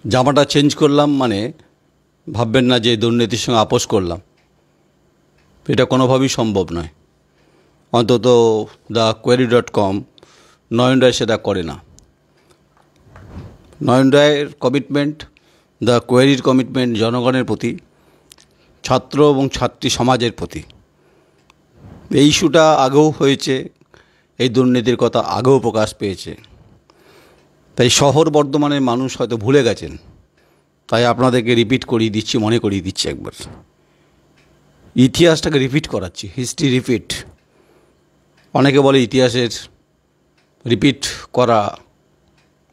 জামাটা চেঞ্জ করলাম মানে ভাববেন না যে দুর্নীতির সঙ্গে আপোষ করলাম, এটা কোনোভাবেই সম্ভব নয়। অন্তত thequery.com নয়ন রায় সেটা করে না। নয়ন রায়ের কমিটমেন্ট, দ্য কোয়েরির কমিটমেন্ট জনগণের প্রতি, ছাত্র এবং ছাত্রী সমাজের প্রতি। এই ইস্যুটা আগেও হয়েছে, এই দুর্নীতির কথা আগেও প্রকাশ পেয়েছে। তাই শহর বর্ধমানের মানুষ হয়তো ভুলে গেছেন, তাই আপনাদেরকে রিপিট করিয়ে দিচ্ছি, মনে করিয়ে দিচ্ছি একবার। ইতিহাসটাকে রিপিট করাচ্ছি, হিস্ট্রি রিপিট। অনেকে বলে ইতিহাসের রিপিট করা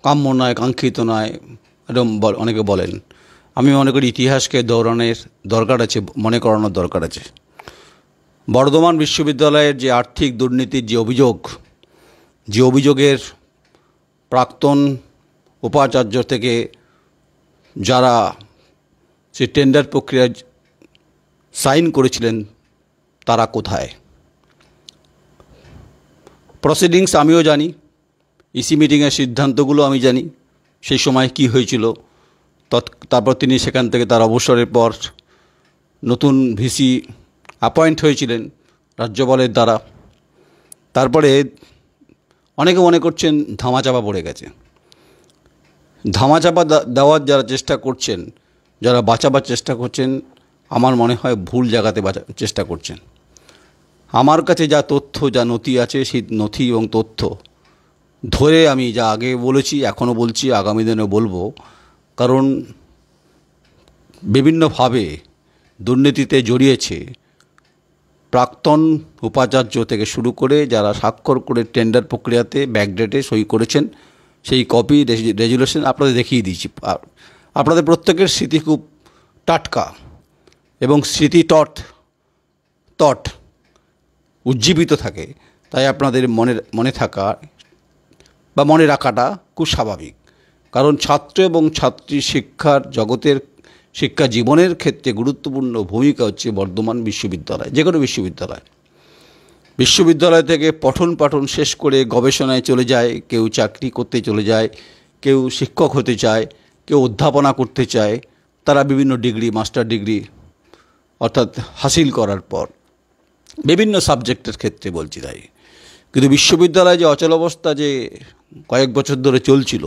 কাম্য নয়, কাঙ্ক্ষিত নয়, এরকম অনেকে বলেন। আমি মনে করি ইতিহাসকে দৌড়ানোর দরকার আছে, মনে করানোর দরকার আছে। বর্ধমান বিশ্ববিদ্যালয়ের যে আর্থিক দুর্নীতির যে অভিযোগের প্রাক্তন উপাচার্য থেকে যারা সে টেন্ডার প্রক্রিয়ায় সাইন করেছিলেন তারা কোথায়? প্রসিডিংস আমিও জানি, ইসি মিটিংয়ের সিদ্ধান্তগুলো আমি জানি, সেই সময় কি হয়েছিল। তারপর তিনি সেখান থেকে তার অবসরের পর নতুন ভিসি অ্যাপয়েন্ট হয়েছিলেন রাজ্যপালের দ্বারা। তারপরে অনেকে মনে করছেন ধামাচাপা পড়ে গেছে। ধামাচাপা দেওয়ার যারা চেষ্টা করছেন, যারা বাঁচাবার চেষ্টা করছেন, আমার মনে হয় ভুল জায়গাতে চেষ্টা করছেন। আমার কাছে যা তথ্য, যা নথি আছে, সেই নথি এবং তথ্য ধরে আমি যা আগে বলেছি, এখনও বলছি, আগামী দিনে বলবো। কারণ বিভিন্নভাবে দুর্নীতিতে জড়িয়েছে প্রাক্তন উপাচার্য থেকে শুরু করে যারা স্বাক্ষর করে টেন্ডার প্রক্রিয়াতে ব্যাকডেটে সই করেছেন, সেই কপি রেজুলেশন আপনাদের দেখিয়ে দিয়েছি। আপনাদের প্রত্যেকের স্মৃতি খুব টাটকা এবং স্মৃতি তট উজ্জীবিত থাকে, তাই আপনাদের মনে থাকা বা মনে রাখাটা খুব স্বাভাবিক। কারণ ছাত্র এবং ছাত্রী শিক্ষার জগতের, শিক্ষা জীবনের ক্ষেত্রে গুরুত্বপূর্ণ ভূমিকা হচ্ছে বর্ধমান বিশ্ববিদ্যালয়। যে কোনো বিশ্ববিদ্যালয় থেকে পঠন পাঠন শেষ করে গবেষণায় চলে যায়, কেউ চাকরি করতে চলে যায়, কেউ শিক্ষক হতে চায়, কেউ অধ্যাপনা করতে চায়। তারা বিভিন্ন ডিগ্রি, মাস্টার ডিগ্রি অর্থাৎ হাসিল করার পর বিভিন্ন সাবজেক্টের ক্ষেত্রে বলছি তাই। কিন্তু বিশ্ববিদ্যালয়ে যে অচলাবস্থা যে কয়েক বছর ধরে চলছিল,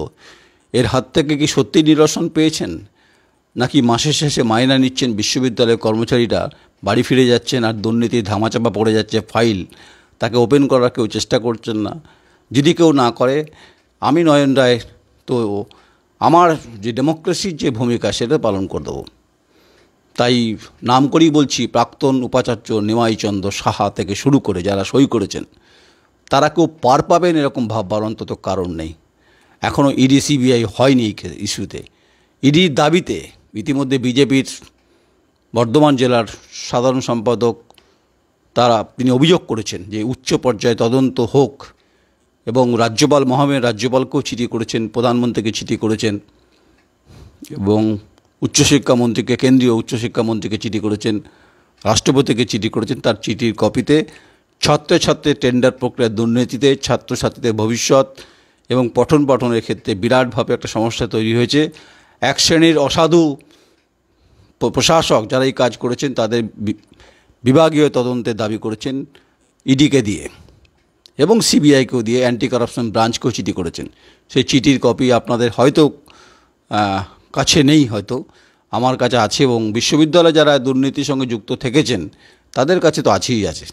এর হাত থেকে কি সত্যি নিরসন পেয়েছেন? নাকি মাসের শেষে মাইনা নিচ্ছেন বিশ্ববিদ্যালয়ের কর্মচারীরা, বাড়ি ফিরে যাচ্ছেন আর দুর্নীতির ধামাচাপা পড়ে যাচ্ছে ফাইল, তাকে ওপেন করার কেউ চেষ্টা করছেন না? যদি কেউ না করে, আমি নয়ন রায় তো আমার যে ডেমোক্রেসির যে ভূমিকা সেটা পালন করে দেবো। তাই নাম করেই বলছি, প্রাক্তন উপাচার্য নিমাইচন্দ্র সাহা থেকে শুরু করে যারা সই করেছেন তারা কেউ পার পাবেন এরকম ভাববার অন্তত কারণ নেই। এখনও ইডি সিবিআই হয়নি এই ইস্যুতে। ইডির দাবিতে ইতিমধ্যে বিজেপির বর্ধমান জেলার সাধারণ সম্পাদক তিনি অভিযোগ করেছেন যে উচ্চ পর্যায়ে তদন্ত হোক, এবং রাজ্যপাল, মহামান্য রাজ্যপালকেও চিঠি করেছেন, প্রধানমন্ত্রীকে চিঠি করেছেন, এবং উচ্চশিক্ষামন্ত্রীকে, কেন্দ্রীয় উচ্চশিক্ষামন্ত্রীকে চিঠি করেছেন, রাষ্ট্রপতিকে চিঠি করেছেন। তার চিঠির কপিতে ছাত্রছাত্রীর টেন্ডার প্রক্রিয়ার দুর্নীতিতে ছাত্রছাত্রীদের ভবিষ্যৎ এবং পঠন পাঠনের ক্ষেত্রে বিরাটভাবে একটা সমস্যা তৈরি হয়েছে। এক শ্রেণীর অসাধু প্রশাসক যারা এই কাজ করেছেন তাদের বিভাগীয় তদন্তের দাবি করেছেন ইডিকে দিয়ে, এবং সিবিআইকেও দিয়ে, অ্যান্টি কারাপশন ব্রাঞ্চকেও চিঠি করেছেন। সেই চিঠির কপি আপনাদের হয়তো কাছে নেই, হয়তো আমার কাছে আছে, এবং বিশ্ববিদ্যালয়ে যারা দুর্নীতির সঙ্গে যুক্ত থেকেছেন তাদের কাছে তো আছেই আছে।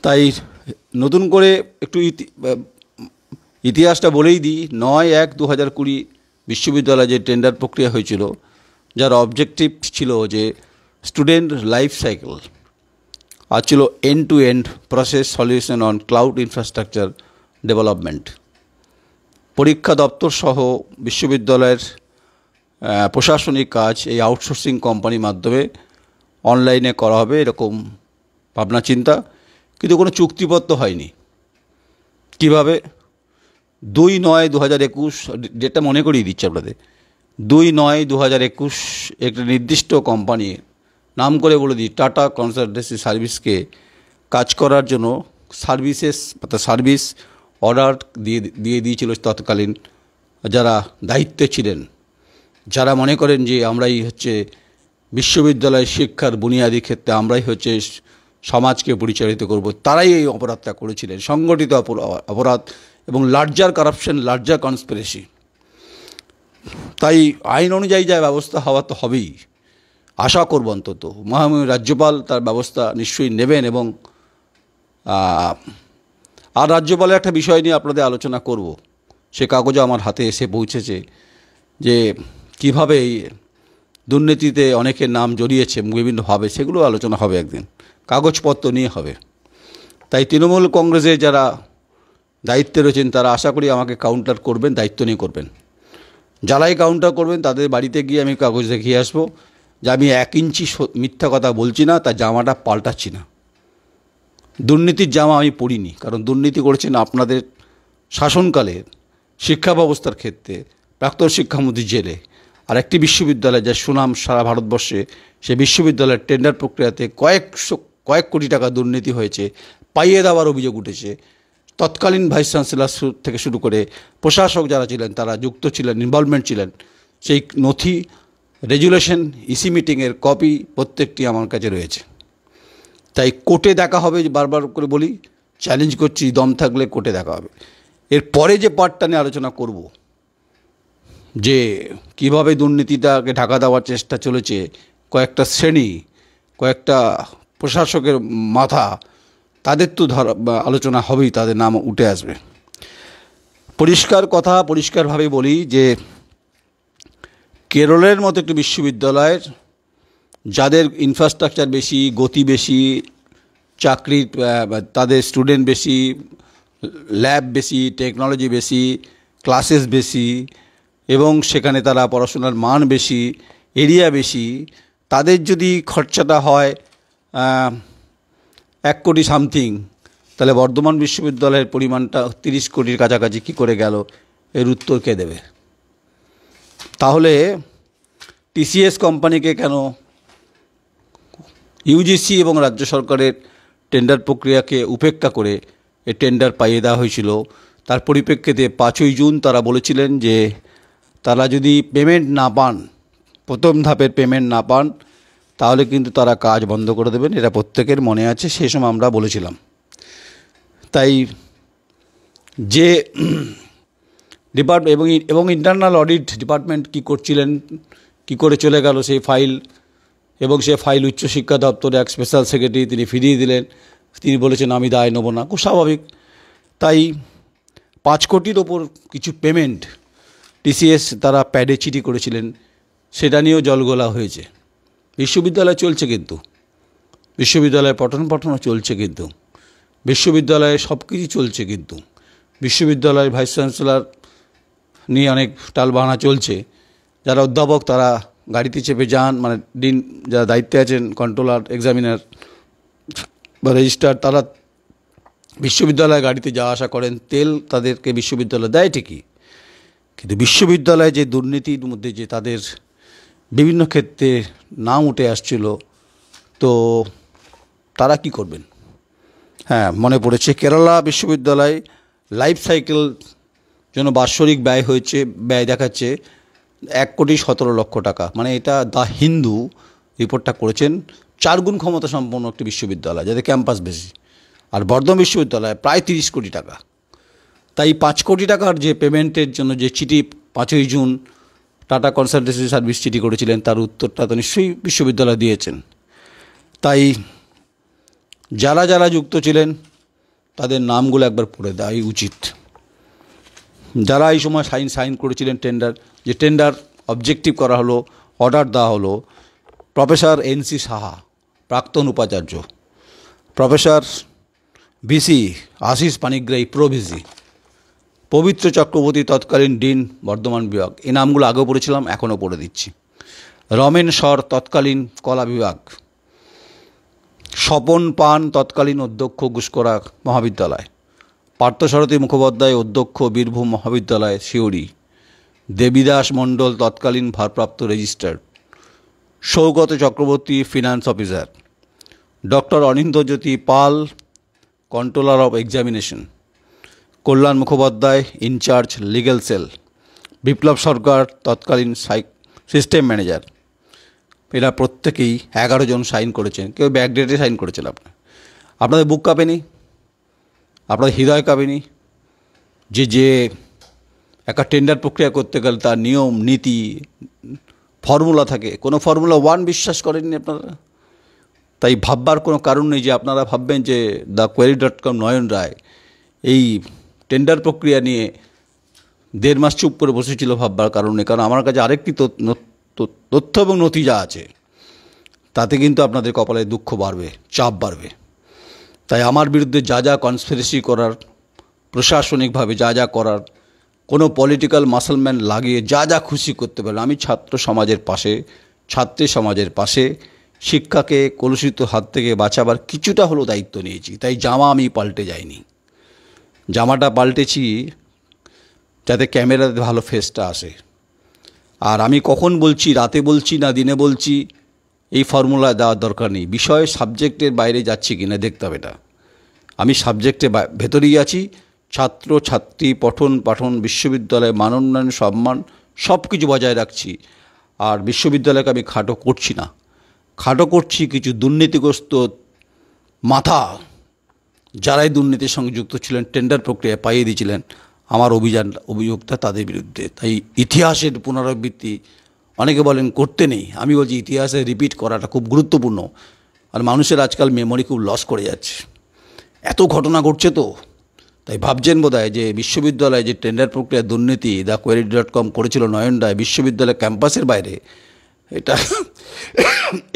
তাই নতুন করে একটু ইতিহাসটা বলেই দিই। 9/1/2020 বিশ্ববিদ্যালয়ে যে টেন্ডার প্রক্রিয়া হয়েছিল, যার অবজেক্টিভ ছিল যে স্টুডেন্ট লাইফ সাইকেল, আর ছিল end to end process solution on cloud infrastructure development. পরীক্ষা দপ্তর সহ বিশ্ববিদ্যালয়ের প্রশাসনিক কাজ এই আউটসোর্সিং কোম্পানির মাধ্যমে অনলাইনে করা হবে, এরকম ভাবনা চিন্তা। কিন্তু কোনো চুক্তিপত্র হয়নি। কিভাবে? 2/9/2021, ডেটটা মনে করিয়ে দিচ্ছি আপনাদের, 2/9/2021 একটা নির্দিষ্ট কোম্পানি, নাম করে বলে দিই, টাটা কনসালটেন্সি সার্ভিসকে কাজ করার জন্য সার্ভিস অর্ডার দিয়ে দিয়েছিল তৎকালীন যারা দায়িত্বে ছিলেন যারা মনে করেন যে আমরাই হচ্ছে বিশ্ববিদ্যালয় শিক্ষার বুনিয়াদী ক্ষেত্রে আমরাই হচ্ছে সমাজকে পরিচালিত করব, তারাই এই অপরাধটা করেছিলেন, সংগঠিত অপরাধ এবং লার্জার কারাপশন, লার্জার কনস্পিরেসি। তাই আইন অনুযায়ী যা ব্যবস্থা হওয়া তো হবেই, আশা করব অন্তত মহামহিম রাজ্যপাল তার ব্যবস্থা নিশ্চয়ই নেবেন। এবং আর রাজ্যপালের একটা বিষয় নিয়ে আপনাদের আলোচনা করব, সে কাগজও আমার হাতে এসে পৌঁছেছে, যে কীভাবে এই দুর্নীতিতে অনেকের নাম জড়িয়েছে বিভিন্নভাবে, সেগুলো আলোচনা হবে একদিন, কাগজপত্র নিয়ে হবে। তাই তৃণমূল কংগ্রেসের যারা দায়িত্বে রয়েছেন তারা আশা করি আমাকে কাউন্টার করবেন, দায়িত্ব নিয়ে করবেন। যারাই কাউন্টার করবেন তাদের বাড়িতে গিয়ে আমি কাগজ দেখিয়ে আসবো যে আমি 1 ইঞ্চি মিথ্যা কথা বলছি না, তার জামাটা পাল্টাচ্ছি না। দুর্নীতির জামা আমি পড়িনি, কারণ দুর্নীতি করেছেন আপনাদের শাসনকালের শিক্ষা ব্যবস্থার ক্ষেত্রে প্রাক্তন শিক্ষামন্ত্রী জেলে। আর একটি বিশ্ববিদ্যালয় যার সুনাম সারা ভারতবর্ষে, সে বিশ্ববিদ্যালয়ের টেন্ডার প্রক্রিয়াতে কয়েক কোটি টাকা দুর্নীতি হয়েছে, পাইয়ে দেওয়ার অভিযোগ উঠেছে। তৎকালীন ভাইস চ্যান্সেলর থেকে শুরু করে প্রশাসক যারা ছিলেন তারা যুক্ত ছিলেন, ইনভলভমেন্ট ছিলেন। সেই নথি, রেজুলেশন, ইসি মিটিংয়ের কপি প্রত্যেকটি আমার কাছে রয়েছে। তাই কোর্টে দেখা হবে, বারবার করে বলি, চ্যালেঞ্জ করছি, দম থাকলে কোর্টে দেখা হবে। এরপরে যে পার্টটা নিয়ে আলোচনা করব, যে কিভাবে দুর্নীতিটাকে ঢাকা দেওয়ার চেষ্টা চলেছে কয়েকটা শ্রেণী, কয়েকটা প্রশাসকের মাথা, তাদের তো আলোচনা হবেই, তাদের নাম উঠে আসবে। পরিষ্কার কথা, পরিষ্কারভাবে বলি যে কেরলের মতো একটি বিশ্ববিদ্যালয়ের যাদের ইনফ্রাস্ট্রাকচার বেশি, গতি বেশি, চাকরির তাদের স্টুডেন্ট বেশি, ল্যাব বেশি, টেকনোলজি বেশি, ক্লাসেস বেশি, এবং সেখানে তারা পড়াশোনার মান বেশি, এরিয়া বেশি, তাদের যদি খরচাটা হয় 1 কোটি সামথিং, তাহলে বর্ধমান বিশ্ববিদ্যালয়ের পরিমাণটা 30 কোটির কাছাকাছি কী করে গেল? এর উত্তর কে দেবে? তাহলে টিসিএস কোম্পানিকে কেন ইউজিসি এবং রাজ্য সরকারের টেন্ডার প্রক্রিয়াকে উপেক্ষা করে এই টেন্ডার পাইয়ে দেওয়া হয়েছিল? তার পরিপ্রেক্ষিতে 5ই জুন তারা বলেছিলেন যে তারা যদি পেমেন্ট না পান, প্রথম ধাপের পেমেন্ট না পান, তাহলে কিন্তু তারা কাজ বন্ধ করে দেবেন। এটা প্রত্যেকের মনে আছে, সেই সময় আমরা বলেছিলাম। তাই যে ডিপার্টমেন্ট এবং ইন্টারনাল অডিট ডিপার্টমেন্ট কী করছিলেন, কী করে চলে গেল সেই ফাইল, এবং সে ফাইল উচ্চশিক্ষা দপ্তরে এক স্পেশাল সেক্রেটারি তিনি ফিরিয়ে দিলেন। তিনি বলেছেন আমি দায় নেব না, খুব স্বাভাবিক। তাই 5 কোটির ওপর কিছু পেমেন্ট টিসিএস তারা প্যাডে চিঠি করেছিলেন, সেটা নিয়েও জলগোলা হয়েছে। বিশ্ববিদ্যালয় চলছে, কিন্তু বিশ্ববিদ্যালয়ে পঠন পাঠনও চলছে, কিন্তু বিশ্ববিদ্যালয়ে সব কিছু চলছে, কিন্তু বিশ্ববিদ্যালয়ের ভাইস চ্যান্সেলর নিয়ে অনেক টালবাহানা চলছে। যারা অধ্যাপক তারা গাড়িতে চেপে যান, মানে ডিন যারা দায়িত্বে আছেন, কন্ট্রোলার, এক্সামিনার বা রেজিস্ট্রার, তারা বিশ্ববিদ্যালয়ে গাড়িতে যাওয়া আসা করেন। তেল তাদেরকে বিশ্ববিদ্যালয় দেয় ঠিকই, কিন্তু বিশ্ববিদ্যালয়ে যে দুর্নীতির মধ্যে যে তাদের বিভিন্ন ক্ষেত্রে নাম উঠে আসছিল, তো তারা কি করবেন? হ্যাঁ, মনে পড়েছে কেরালা বিশ্ববিদ্যালয় লাইফ সাইকেল জন্য বাৎসরিক ব্যয় হয়েছে, ব্যয় দেখাচ্ছে 1,17,00,000 টাকা। মানে এটা দ্য হিন্দু রিপোর্টটা করেছেন। 4 গুণ ক্ষমতা সম্পন্ন একটি বিশ্ববিদ্যালয়, যাদের ক্যাম্পাস বেশি। আর বর্ধমান বিশ্ববিদ্যালয় প্রায় 30 কোটি টাকা। তাই 5 কোটি টাকার যে পেমেন্টের জন্য যে চিঠি 5ই জুন টাটা কনসালটেন্সি সার্ভিস চিঠি করেছিলেন, তার উত্তরটা তো নিশ্চয়ই বিশ্ববিদ্যালয় দিয়েছেন। তাই যারা যারা যুক্ত ছিলেন তাদের নামগুলো একবার পড়ে দেওয়াই উচিত। যারা এই সময় সাইন করেছিলেন টেন্ডার অবজেক্টিভ করা হলো, অর্ডার দেওয়া হলো, প্রফেসর এনসি সাহা প্রাক্তন উপাচার্য, professor VC Ashis Panigrahi pro VC, Pabitra Chakraborty তৎকালীন ডিন বর্ধমান বিভাগ, এই নামগুলো আগেও পড়েছিলাম, এখনও পড়ে দিচ্ছি। রমেন সর তৎকালীন কলা বিভাগ, স্বপন পান তৎকালীন অধ্যক্ষ গুসকরা মহাবিদ্যালয়, পার্থসারথী মুখোপাধ্যায় অধ্যক্ষ বীরভূম মহাবিদ্যালয় সিউড়ি, দেবীদাস মণ্ডল তৎকালীন ভারপ্রাপ্ত registrar, Saugata Chakraborty finance officer, doctor Anindyajyoti Pal controller of examination, Kalyan Mukhopadhyay in charge legal cell, Biplab Sarkar তৎকালীন সিস্টেম ম্যানেজার, এরা প্রত্যেকেই 11 জন সাইন করেছেন। কেউ ব্যাকডেটে সাইন করেছেন। আপনাদের বুক কাঁপেনি? আপনাদের হৃদয় কাঁপেনি? যে একটা টেন্ডার প্রক্রিয়া করতে গেলে তার নিয়ম নীতি ফর্মুলা থাকে, কোনো ফর্মুলা 1 বিশ্বাস করেননি আপনারা। তাই ভাববার কোনো কারণ নেই যে আপনারা ভাববেন যে thequery.com নয়ন রায় এই টেন্ডার প্রক্রিয়া নিয়ে 1.5 মাস চুপ করে বসেছিল, ভাববার কারণ নেই। কারণ আমার কাছে আরেকটি তথ্য এবং নথি যা আছে তাতে কিন্তু আপনাদের কপালে দুঃখ বাড়বে, চাপ বাড়বে। তাই আমার বিরুদ্ধে যা যা কনস্পিরেসি করার, প্রশাসনিকভাবে যা যা করার, কোনো পলিটিক্যাল মাসলম্যান লাগিয়ে যা যা খুশি করতে পারেন, আমি ছাত্র সমাজের পাশে, ছাত্রী সমাজের পাশে, শিক্ষাকে কলুষিত হাত থেকে বাঁচাবার কিছুটা হলেও দায়িত্ব নিয়েছি। তাই জামা আমি পাল্টে যাইনি, জামাটা পাল্টেছি যাতে ক্যামেরাতে ভালো ফেসটা আসে। আর আমি কখন বলছি, রাতে বলছি না দিনে বলছি, এই ফর্মুলা দেওয়ার দরকার নেই। বিষয় সাবজেক্টের বাইরে যাচ্ছি কিনা দেখতে হবে। এটা আমি সাবজেক্টের ভেতরেই আছি। ছাত্র ছাত্রী, পঠন পাঠন, বিশ্ববিদ্যালয়ে মানোন্নয়ন, সম্মান সব কিছু বজায় রাখছি। আর বিশ্ববিদ্যালয়কে আমি খাটো করছি না, খাটো করছি কিছু দুর্নীতিগ্রস্ত মাথা, যারাই দুর্নীতির সঙ্গে যুক্ত ছিলেন, টেন্ডার প্রক্রিয়ায় পাইয়ে দিয়েছিলেন আমার অভিযোগটা তাদের বিরুদ্ধে। তাই ইতিহাসের পুনরাবৃত্তি অনেকে বলেন করতে নেই, আমি বলছি ইতিহাসে রিপিট করাটা খুব গুরুত্বপূর্ণ। আর মানুষের আজকাল মেমোরি খুব লস করে যাচ্ছে, এত ঘটনা ঘটছে। তো তাই ভাবছেন বোধহয় যে বিশ্ববিদ্যালয়ে যে টেন্ডার প্রক্রিয়া দুর্নীতি thequery.com করেছিল নয়ন রায় বিশ্ববিদ্যালয় ক্যাম্পাসের বাইরে,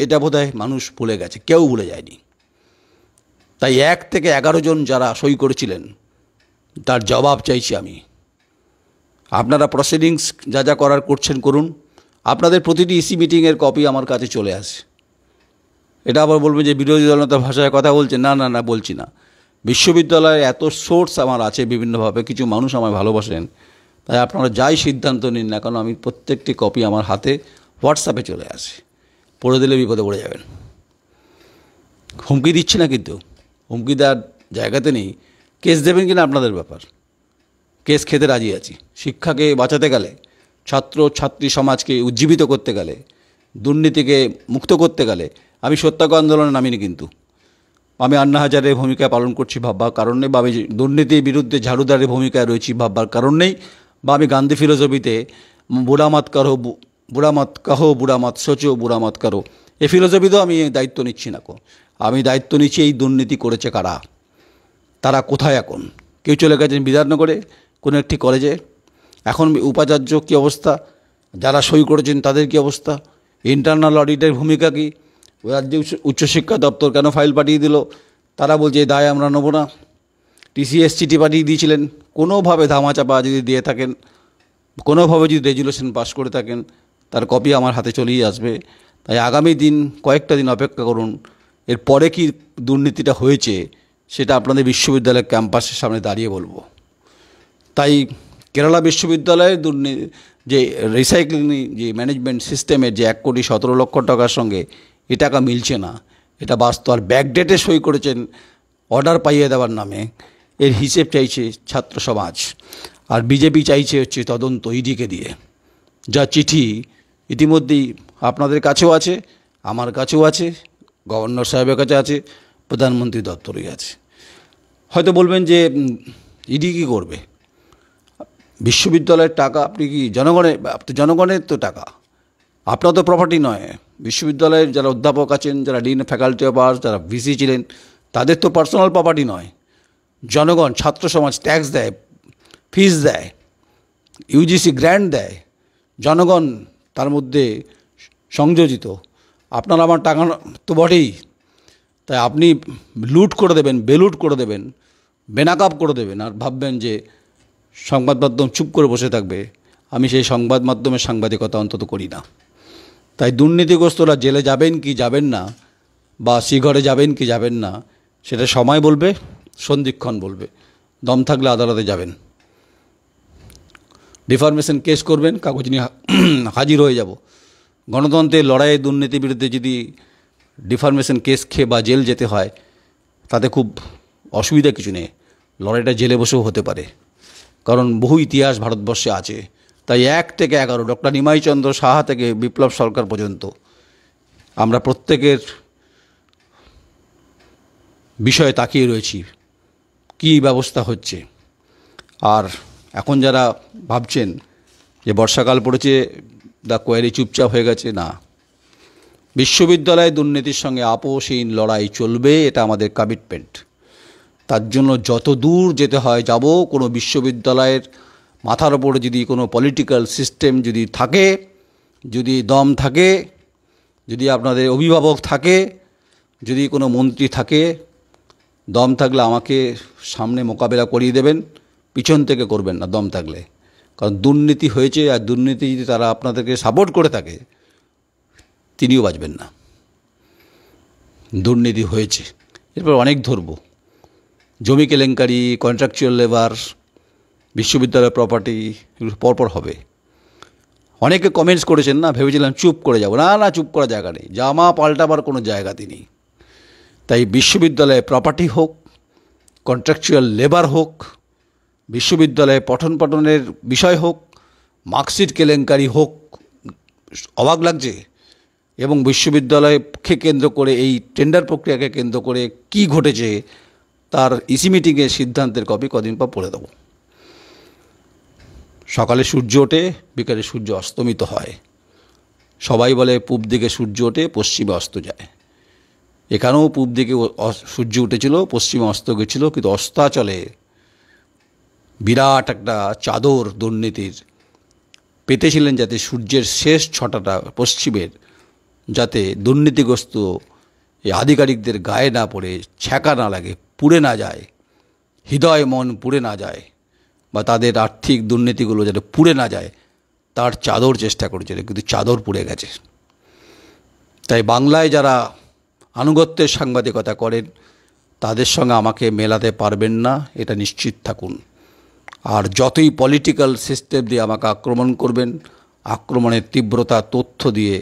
এটা বোধহয় মানুষ ভুলে গেছে, কেউ ভুলে যায়নি। তাই 1 থেকে 11 জন যারা সই করেছিলেন তার জবাব চাইছি আমি। আপনারা প্রসিডিংস যা যা করার করছেন করুন। আপনাদের প্রতিটি ইসি মিটিংয়ের কপি আমার কাছে চলে আসে। এটা আবার বলবেন যে বিরোধী দলনেতার ভাষায় কথা বলছেন। না না না, বলছি না। বিশ্ববিদ্যালয়ে এত সোর্স আমার আছে বিভিন্নভাবে, কিছু মানুষ আমায় ভালোবাসেন। তাই আপনারা যাই সিদ্ধান্ত নিন না কেন, আমি প্রত্যেকটি কপি আমার হাতে হোয়াটসঅ্যাপে চলে আসে। পড়ে দিলে বিপদে পড়ে যাবেন। হুমকি দিচ্ছি না, কিন্তু হুমকি দেওয়ার জায়গাতে নেই। কেস দেবেন কিনা আপনাদের ব্যাপার, কেস খেতে রাজি আছি। শিক্ষাকে বাঁচাতে গেলে, ছাত্র ছাত্রী সমাজকে উজ্জীবিত করতে গেলে, দুর্নীতিকে মুক্ত করতে গেলে আমি সত্যাগ্রহ আন্দোলনে নামিনি। কিন্তু আমি আন্না হাজারের ভূমিকা পালন করছি ভাববার কারণ নেই, বা আমি দুর্নীতির বিরুদ্ধে ঝাড়ুদারের ভূমিকায় রয়েছি ভাববার কারণ নেই, বা আমি গান্ধী ফিলোসফিতে বুড়া মত কাহো বুড়া মত সোচো বুড়া মত কারো, এই ফিলোসফিতেও আমি দায়িত্ব নিচ্ছি না। আমি দায়িত্ব নিচ্ছি এই দুর্নীতি করেছে কারা, তারা কোথায় এখন। কেউ চলে গেছেন বিধাননগরে কোনো একটি কলেজে, এখন উপাচার্য কী অবস্থা, যারা সই করেছেন তাদের কী অবস্থা, ইন্টারনাল অডিটের ভূমিকা কী, রাজ্য উচ্চশিক্ষা দপ্তর কেন ফাইল পাঠিয়ে দিল, তারা বলছে দায় আমরা নেব না। টিসিএস চিঠি পাঠিয়ে দিয়েছিলেন, কোনোভাবে ধামাচাপা যদি দিয়ে থাকেন, কোনোভাবে যদি রেজুলেশন পাস করে থাকেন, তার কপি আমার হাতে চলেই আসবে। তাই আগামী দিন কয়েকটা দিন অপেক্ষা করুন। এর পরে কি দুর্নীতিটা হয়েছে সেটা আপনাদের বিশ্ববিদ্যালয়ের ক্যাম্পাসের সামনে দাঁড়িয়ে বলবো। তাই কেরালা বিশ্ববিদ্যালয়ের যে রিসাইক্লিং যে ম্যানেজমেন্ট সিস্টেমের যে 1,17,00,000 টাকার সঙ্গে এ টাকা মিলছে না, এটা বাস্তব। আর ব্যাকডেটে সই করেছেন অর্ডার পাইয়ে দেওয়ার নামে, এর হিসেব চাইছে ছাত্র সমাজ। আর বিজেপি চাইছে হচ্ছে তদন্ত ইডিকে দিয়ে, যা চিঠি ইতিমধ্যেই আপনাদের কাছেও আছে, আমার কাছেও আছে, গভর্নর সাহেবের কাছে আছে, প্রধানমন্ত্রী দপ্তরেই আছে। হয়তো বলবেন যে ইডি কী করবে, বিশ্ববিদ্যালয়ের টাকা আপনি কি জনগণের তো টাকা, আপনার তো প্রপার্টি নয়। বিশ্ববিদ্যালয়ের যারা অধ্যাপক আছেন, যারা ডিন ফ্যাকাল্টি অফ আর্টস, যারা ভিসি ছিলেন, তাদের তো পার্সোনাল প্রপার্টি নয়। জনগণ, ছাত্র সমাজ ট্যাক্স দেয়, ফিস দেয়, ইউজিসি গ্র্যান্ট দেয়, জনগণ তার মধ্যে সংযোজিত। আপনার আমার টাকা তো বটেই। তাই আপনি লুট করে দেবেন, বেলুট করে দেবেন, বেনাকাব করে দেবেন, আর ভাববেন যে সংবাদ মাধ্যম চুপ করে বসে থাকবে। আমি সেই সংবাদ মাধ্যমের সাংবাদিকতা অন্তত করি না। তাই দুর্নীতিগ্রস্তরা জেলে যাবেন কি যাবেন না, বা শ্রীঘরে যাবেন কি যাবেন না, সেটা সময় বলবে, সন্ধিক্ষণ বলবে। দম থাকলে আদালতে যাবেন, ডিফরমেশন কেস করবেন, কাগজ নিয়ে হাজির হয়ে যাব। গণতন্ত্রের লড়াইয়ে দুর্নীতির বিরুদ্ধে যদি ডিফরমেশন কেস খেয়ে বা জেল যেতে হয়, তাতে খুব অসুবিধা কিছু নেই। লড়াইটা জেলে বসেও হতে পারে, কারণ বহু ইতিহাস ভারতবর্ষে আছে। তাই 1 থেকে 11 ডক্টর নিমাই চন্দ্র সাহা থেকে বিপ্লব সরকার পর্যন্ত আমরা প্রত্যেকের বিষয়ে তাকিয়ে রয়েছি কী ব্যবস্থা হচ্ছে। আর এখন যারা ভাবছেন যে বর্ষাকাল পড়েছে, দ্য কোয়ারি চুপচাপ হয়ে গেছে, না, বিশ্ববিদ্যালয়ে দুর্নীতির সঙ্গে আপোষহীন লড়াই চলবে, এটা আমাদের কমিটমেন্ট। তার জন্য যত দূর যেতে হয় যাব। কোনো বিশ্ববিদ্যালয়ের মাথার ওপরে যদি কোনো পলিটিক্যাল সিস্টেম যদি থাকে, যদি দম থাকে, যদি আপনাদের অভিভাবক থাকে, যদি কোনো মন্ত্রী থাকে, দম থাকলে আমাকে সামনে মোকাবেলা করিয়ে দেবেন, পিছন থেকে করবেন না দম থাকলে। কারণ দুর্নীতি হয়েছে, আর দুর্নীতি যদি তারা আপনাদেরকে সাপোর্ট করে থাকে, তিনিও বাঁচবেন না। দুর্নীতি হয়েছে, এরপর অনেক ধরব, জমি কেলেঙ্কারি, কন্ট্রাকচুয়াল লেবার, বিশ্ববিদ্যালয়ের প্রপার্টি, এগুলো পরপর হবে। অনেকে কমেন্টস করেছেন, না ভেবেছিলাম চুপ করে যাব, না না, চুপ করার জায়গা নেই, জামা পাল্টাবার কোনো জায়গাতে নেই। তাই বিশ্ববিদ্যালয়ে প্রপার্টি হোক, কন্ট্রাকচুয়াল লেবার হোক, বিশ্ববিদ্যালয়ে পঠন পাঠনের বিষয় হোক, মার্কশিট কেলেঙ্কারি হোক, অবাক লাগছে। এবং বিশ্ববিদ্যালয়কে কেন্দ্র করে এই টেন্ডার প্রক্রিয়াকে কেন্দ্র করে কি ঘটেছে তার ইসি মিটিংয়ের সিদ্ধান্তের কপি কদিন পর পড়ে দেবো। সকালে সূর্য ওঠে, বিকালে সূর্য অস্তমিত হয়। সবাই বলে পূব দিকে সূর্য ওঠে, পশ্চিমে অস্ত যায়। এখানেও পূব দিকে সূর্য উঠেছিল, পশ্চিমে অস্ত গেছিল, কিন্তু অস্তাচলে বিরাট একটা চাদর দুর্নীতির পেতেছিলেন, যাতে সূর্যের শেষ ছটাটা পশ্চিমের, যাতে দুর্নীতিগ্রস্ত এই আধিকারিকদের গায়ে না পড়ে, ছ্যাঁকা না লাগে, পুড়ে না যায়, হৃদয় মন পুড়ে না যায়, বা তাদের আর্থিক দুর্নীতিগুলো যাতে পুড়ে না যায়, তার চাদর চেষ্টা করেছিল, কিন্তু চাদর পুড়ে গেছে। তাই বাংলায় যারা আনুগত্যের সাংবাদিকতা করেন, তাদের সঙ্গে আমাকে মেলাতে পারবেন না, এটা নিশ্চিত থাকুন। আর যতই পলিটিক্যাল সিস্টেম দিয়ে আমাকে আক্রমণ করবেন, আক্রমণের তীব্রতা তথ্য দিয়ে,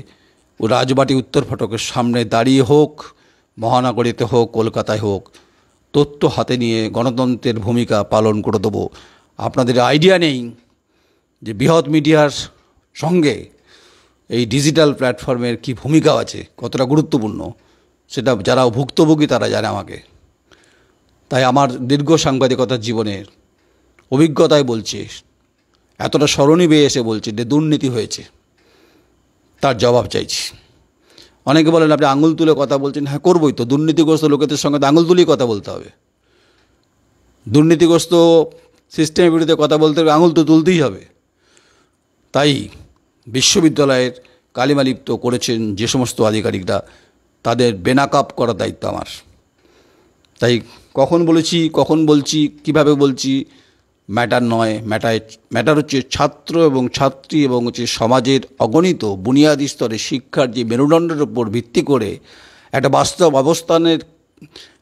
ও রাজবাটি উত্তর ফটকের সামনে দাঁড়িয়ে হোক, মহানগরীতে হোক, কলকাতায় হোক, তথ্য হাতে নিয়ে গণতন্ত্রের ভূমিকা পালন করে দেবো। আপনাদের আইডিয়া নেই যে বৃহৎ মিডিয়ার সঙ্গে এই ডিজিটাল প্ল্যাটফর্মের কি ভূমিকা আছে, কতটা গুরুত্বপূর্ণ, সেটা যারা ভুক্তভোগী তারা জানে আমাকে। তাই আমার দীর্ঘ সাংবাদিকতার জীবনের অভিজ্ঞতায় বলছে, এতটা স্মরণী বেয়ে এসে বলছে যে দুর্নীতি হয়েছে, তার জবাব চাইছি। অনেকে বলেন আপনি আঙুল তুলে কথা বলছেন, হ্যাঁ করবই তো, দুর্নীতিগ্রস্ত লোকেদের সঙ্গে তো আঙুল তুলেই কথা বলতে হবে। দুর্নীতিগ্রস্ত সিস্টেমের বিরুদ্ধে কথা বলতে হবে, আঙুল তো তুলতেই হবে। তাই বিশ্ববিদ্যালয়ের কালিমালিপ্ত করেছেন যে সমস্ত আধিকারিকরা, তাদের বেনাকাপ করার দায়িত্ব আমার। তাই কখন বলেছি, কখন বলছি, কিভাবে বলছি, ম্যাটার নয়। ম্যাটার হচ্ছে ছাত্র এবং ছাত্রী এবং হচ্ছে সমাজের অগণিত বুনিয়াদী স্তরে শিক্ষার যে মেরুদণ্ডের উপর ভিত্তি করে একটা বাস্তব অবস্থানের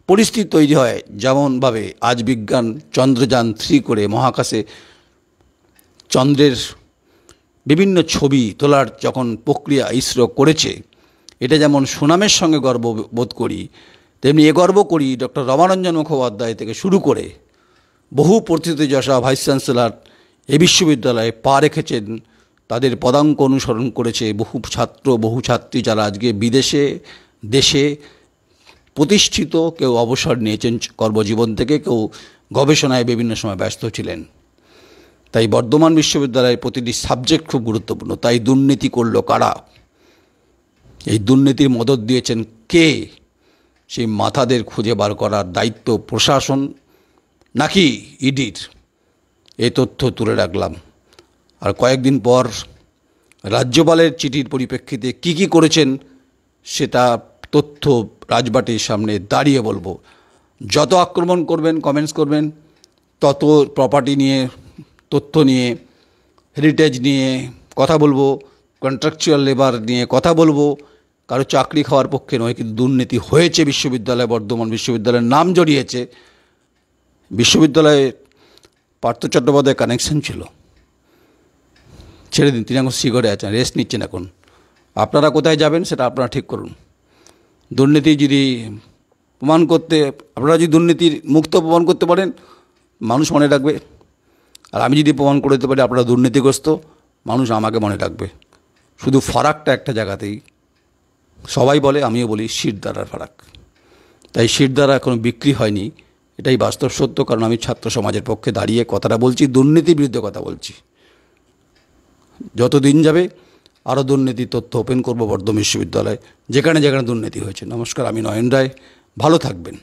পরিস্থিতি তৈরি হয়। যেমনভাবে আজ বিজ্ঞান চন্দ্রযান 3 করে মহাকাশে চন্দ্রের বিভিন্ন ছবি তোলার যখন প্রক্রিয়া ইসরো করেছে, এটা যেমন সুনামের সঙ্গে গর্ববোধ করি, তেমনি এ গর্ব করি ডক্টর রমারঞ্জন মুখোপাধ্যায় থেকে শুরু করে বহু প্রথিতযশা ভাইস চ্যান্সেলর এই বিশ্ববিদ্যালয়ে পা রেখেছেন, তাদের পদাঙ্ক অনুসরণ করেছে বহু ছাত্র, বহু ছাত্রী, যারা আজকে বিদেশে, দেশে প্রতিষ্ঠিত, কেউ অবসর নিয়েছেন কর্মজীবন থেকে, কেউ গবেষণায় বিভিন্ন সময় ব্যস্ত ছিলেন। তাই বর্ধমান বিশ্ববিদ্যালয়ের প্রতিটি সাবজেক্ট খুব গুরুত্বপূর্ণ। তাই দুর্নীতি করলো কারা, এই দুর্নীতির মদত দিয়েছেন কে, সেই মাথাদের খুঁজে বার করার দায়িত্ব প্রশাসন নাকি ইডির, এই তথ্য তুলে রাখলাম। আর কয়েকদিন পর রাজ্যপালের চিঠির পরিপ্রেক্ষিতে কি করেছেন সেটা তথ্য রাজবাটির সামনে দাঁড়িয়ে বলবো। যত আক্রমণ করবেন, কমেন্টস করবেন, তত প্রপার্টি নিয়ে, তথ্য নিয়ে, হেরিটেজ নিয়ে কথা বলবো, কন্ট্রাকচুয়াল লেবার নিয়ে কথা বলবো। কারো চাকরি খাওয়ার পক্ষে নয়, কিন্তু দুর্নীতি হয়েছে বিশ্ববিদ্যালয়ে, বর্ধমান বিশ্ববিদ্যালয়ের নাম জড়িয়েছে। বিশ্ববিদ্যালয়ে পার্থ চট্টোপাধ্যায়ের কানেকশন ছিল, ছেড়ে দিন, তিনি এখন সিগরে আছেন, রেস্ট নিচ্ছেন এখন। আপনারা কোথায় যাবেন সেটা আপনারা ঠিক করুন। দুর্নীতি যদি প্রমাণ করতে, আপনারা যদি দুর্নীতির মুক্ত প্রমাণ করতে পারেন, মানুষ মনে রাখবে। আর আমি যদি প্রমাণ করে দিতে পারি আপনারা দুর্নীতিগ্রস্ত, মানুষ আমাকে মনে রাখবে। শুধু ফারাকটা একটা জায়গাতেই, সবাই বলে, আমিও বলি, শিরদাঁড়ার ফারাক। তাই শিরদাঁড়া এখনও বিক্রি হয়নি, এটাই বাস্তব সত্য। কারণ আমি ছাত্র সমাজের পক্ষে দাঁড়িয়ে কথাটা বলছি, দুর্নীতির বিরুদ্ধে কথা বলছি। যত দিন যাবে আরও দুর্নীতির তথ্য ওপেন করব বর্ধমান বিশ্ববিদ্যালয়ে, যেখানে যেখানে দুর্নীতি হয়েছে। নমস্কার, আমি নয়ন রায়, ভালো থাকবেন।